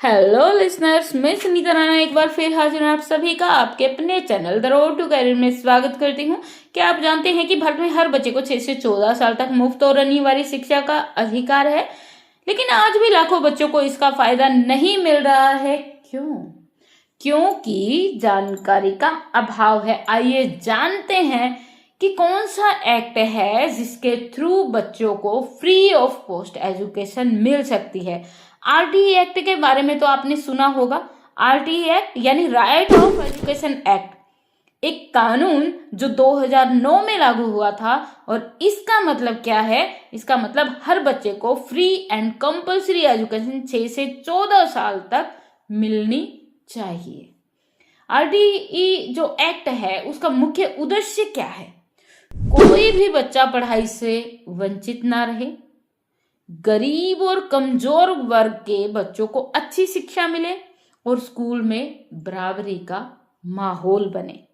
Hello listeners, मैं सुनीता राणा एक बार फिर हाजिर हूँ आप सभी का आपके अपने channel the road to career में स्वागत करती हूँ। क्या आप जानते हैं कि भारत में हर बच्चे को 6 से 14 साल तक मुफ्त और अनिवार्य शिक्षा का अधिकार है, लेकिन आज भी लाखों बच्चों को इसका फायदा नहीं मिल रहा है। क्यों? क्योंकि जानकारी का अभाव है। आइए जानते हैं कि कौन सा एक्ट है जिसके थ्रू बच्चों को फ्री ऑफ कॉस्ट एजुकेशन मिल सकती है। आरटीई एक्ट के बारे में तो आपने सुना होगा। आरटीई एक्ट यानी राइट ऑफ एजुकेशन एक्ट, एक कानून जो 2009 में लागू हुआ था। और इसका मतलब क्या है? इसका मतलब हर बच्चे को फ्री एंड कंपल्सरी एजुकेशन 6 से 14 साल तक मिलनी चाहिए। आरटीई जो एक्ट है उसका मुख्य उद्देश्य क्या है? कोई भी बच्चा पढ़ाई से वंचित ना रहे, गरीब और कमजोर वर्ग के बच्चों को अच्छी शिक्षा मिले और स्कूल में बराबरी का माहौल बने।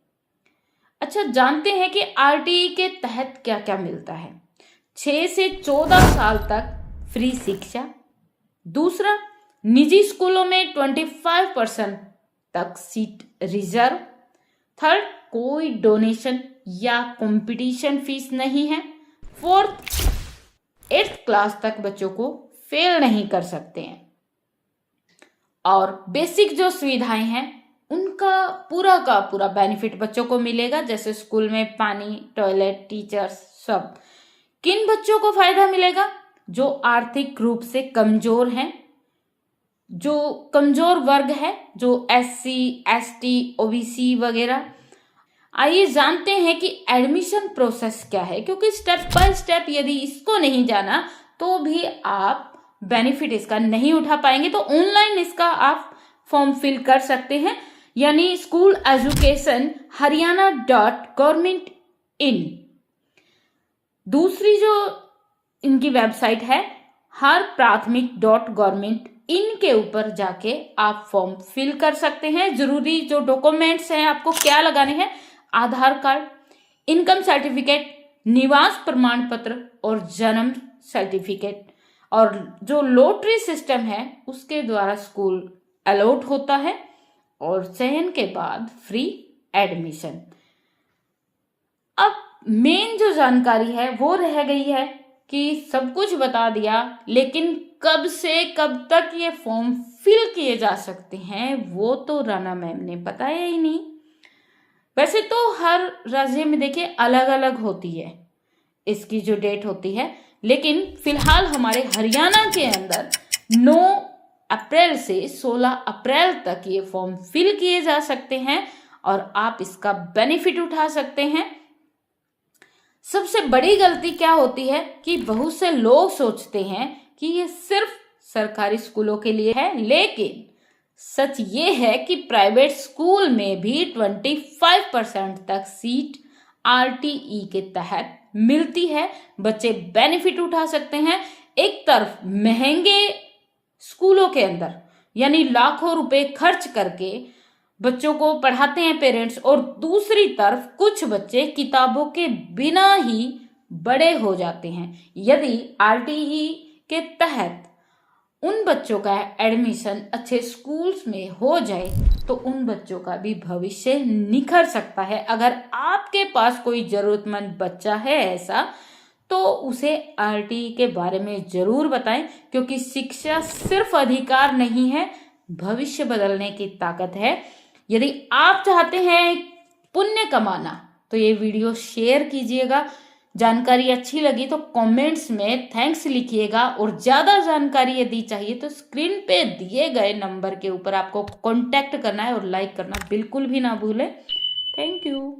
अच्छा, जानते हैं कि आरटीई के तहत क्या क्या मिलता है। 6 से 14 साल तक फ्री शिक्षा। दूसरा, निजी स्कूलों में 25% तक सीट रिजर्व। थर्ड, कोई डोनेशन या कंपटीशन फीस नहीं है। फोर्थ, 8th क्लास तक बच्चों को फेल नहीं कर सकते हैं। और बेसिक जो सुविधाएं हैं उनका पूरा का पूरा बेनिफिट बच्चों को मिलेगा, जैसे स्कूल में पानी, टॉयलेट, टीचर्स, सब। किन बच्चों को फायदा मिलेगा? जो आर्थिक रूप से कमजोर हैं, जो कमजोर वर्ग है, जो SC, ST, OBC वगैरह। आइए जानते हैं कि एडमिशन प्रोसेस क्या है, क्योंकि स्टेप बाय स्टेप यदि इसको नहीं जाना तो भी आप बेनिफिट इसका नहीं उठा पाएंगे। तो ऑनलाइन इसका आप फॉर्म फिल कर सकते हैं, यानी स्कूल एजुकेशन haryana.government.in। दूसरी जो इनकी वेबसाइट है harprathmik.government.in के ऊपर जाके आप फॉर्म फिल कर सकते हैं। जरूरी जो डॉक्यूमेंट्स हैं आपको क्या लगाने हैं? आधार कार्ड, इनकम सर्टिफिकेट, निवास प्रमाण पत्र और जन्म सर्टिफिकेट। और जो लॉटरी सिस्टम है उसके द्वारा स्कूल अलॉट होता है और चयन के बाद फ्री एडमिशन। अब मेन जो जानकारी है वो रह गई है कि सब कुछ बता दिया, लेकिन कब से कब तक ये फॉर्म फिल किए जा सकते हैं वो तो राणा मैम ने बताया ही नहीं। वैसे तो हर राज्य में देखिए अलग अलग होती है इसकी जो डेट होती है, लेकिन फिलहाल हमारे हरियाणा के अंदर 9 अप्रैल से 16 अप्रैल तक ये फॉर्म फिल किए जा सकते हैं और आप इसका बेनिफिट उठा सकते हैं। सबसे बड़ी गलती क्या होती है कि बहुत से लोग सोचते हैं कि ये सिर्फ सरकारी स्कूलों के लिए है, लेकिन सच ये है कि प्राइवेट स्कूल में भी 25% तक सीट आरटीई के तहत मिलती है। बच्चे बेनिफिट उठा सकते हैं। एक तरफ महंगे स्कूलों के अंदर यानी लाखों रुपए खर्च करके बच्चों को पढ़ाते हैं पेरेंट्स, और दूसरी तरफ कुछ बच्चे किताबों के बिना ही बड़े हो जाते हैं। यदि आरटीई के तहत उन बच्चों का एडमिशन अच्छे स्कूल्स में हो जाए तो उन बच्चों का भी भविष्य निखर सकता है। अगर आपके पास कोई जरूरतमंद बच्चा है ऐसा, तो उसे आरटीई के बारे में जरूर बताएं, क्योंकि शिक्षा सिर्फ अधिकार नहीं है, भविष्य बदलने की ताकत है। यदि आप चाहते हैं पुण्य कमाना तो ये वीडियो शेयर कीजिएगा। जानकारी अच्छी लगी तो कमेंट्स में थैंक्स लिखिएगा, और ज्यादा जानकारी यदि चाहिए तो स्क्रीन पे दिए गए नंबर के ऊपर आपको कांटेक्ट करना है और लाइक करना बिल्कुल भी ना भूलें। Thank you.